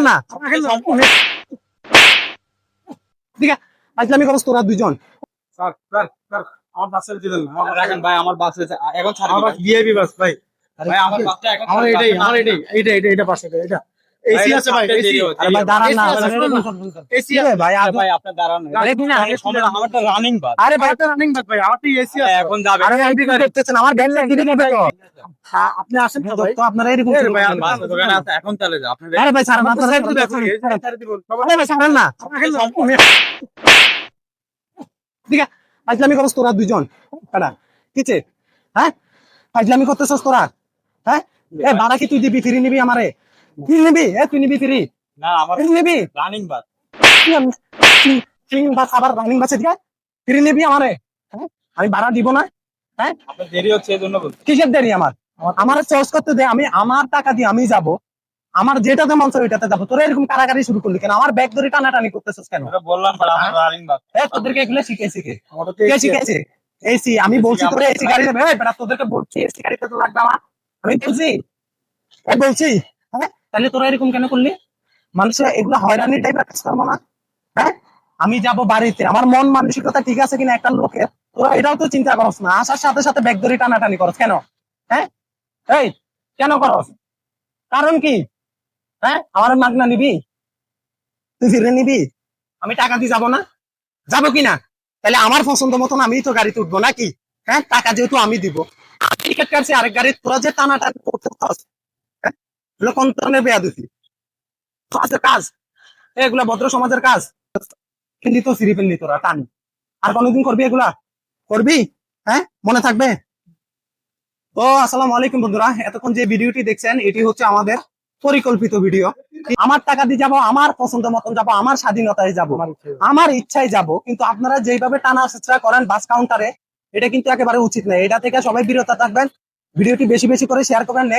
না ঠিক আছে আজলামি করছ তোরা দুইজন। স্যার স্যার স্যার আমার বাসে দিলেন না। রাখেন ভাই, আমার বাস এখন ছাড়ি আমার ভিআইপি বাস ভাই। ভাই, আমার বাসটা এখন আমার এটা পাশে এটা এসি আছে ভাই, এসি। আরে ভাই দাঁড়ান না এসি আছে ভাই ভাই আপনার দাঁড়ান। আরে তুমি না, আমারটা রানিং বাস। আরে ভাই একটা রানিং বাস ভাই, আমারটা এসি আছে। এখন যাবে। আরে আইডি কার্ড দেখতেছেন আমার ব্যান লাগিয়ে দিবেন তো। হ্যাঁ, আপনি আসেন না ভাই। তো আপনারা এরকম এই ভাই, করেন। বাস দোকানে আছে, এখন চলে যাও। আপনি আরে ভাই ছাড়েন আপনারা স্যার এরকম দিবেন, করেন। স্যার দিবেন। আরে ভাই ছাড়েন না ঠিক আছে আজলামি করছ তোরা দুইজন কাটা কিছে হ্যাঁ আজলামি করতেছস তোরা হ্যাঁ এ ভাড়া কি তুই দিবি ফ্রি নিবি আমারে ফ্রি নিবি তুই নিবি ফ্রি না, আমার নিবি রানিং বাস। বাস আবার রানিং বাসে দিয়ে ফ্রি নিবি আমারে হ্যাঁ আমি ভাড়া দিব না হ্যাঁ আপনার দেরি হচ্ছে এই জন্য বলছি। কিসের দেরি আমার চয়েস করতে দে আমি আমার টাকা দিয়ে আমি যাব আমার যেটাতে মন চায় ওইটাতে যাবো তোরা এরকম কারাকারি শুরু করলি কেন আমার ব্যাগ ধরে টানাটানি করতেছিস কেন আমরা বললাম ভাই, আমার রানিং বাস। তোদেরকে এগুলো শিখেছি কে আমারটা তো কে এসি আছে। শিখেছে এসি আমি বলছি তোরা এসি গাড়ি নেবে বেটা তোদেরকে বলছি এসি গাড়িতে তো লাগবে আমার আমি বলছি বলছি হ্যাঁ তাহলে তোরা এরকম কেন করলি মানুষের এগুলো হয়রানি টাইপের কাজ করবো না হ্যাঁ আমি যাব বাড়িতে আমার মন মানসিকতা ঠিক আছে কিনা একটা লোকের তোরা এটাও তো চিন্তা করস না আসার সাথে সাথে ব্যাগ ধরে টানাটানি করস কেন হ্যাঁ এই কেন করস কারণ কি হ্যাঁ আমার মাগনা নিবি তুই ফিরে নিবি আমি টাকা দিয়ে যাবো না যাবো কিনা তাহলে আমার পছন্দ মতন আমি তো গাড়িতে উঠবো নাকি হ্যাঁ টাকা যেহেতু আমি দিব টিকিট কাটছি আরেক গাড়ি তোরা যে টানাটানি করতে চাস, হ্যাঁ? এগুলো কোন ধরনের বেয়াদবি সমাজের কাজ এগুলা ভদ্র সমাজের কাজ ফেললি তো সিঁড়ি ফেললি তোরা টান আর কোনোদিন করবি এগুলা করবি হ্যাঁ মনে থাকবে তো আসসালামু আলাইকুম বন্ধুরা এতক্ষণ যে ভিডিওটি দেখছেন এটি হচ্ছে আমাদের পরিকল্পিত ভিডিও আমার টাকা দিয়ে যাবো আমার পছন্দ মতন যাবো আমার স্বাধীনতায় যাবো আমার ইচ্ছায় যাব কিন্তু আপনারা যেভাবে টানা চেষ্টা করেন বাস কাউন্টারে এটা কিন্তু একেবারে উচিত নয় এটা থেকে সবাই বিরত থাকবেন ভিডিওটি বেশি বেশি করে শেয়ার করবেন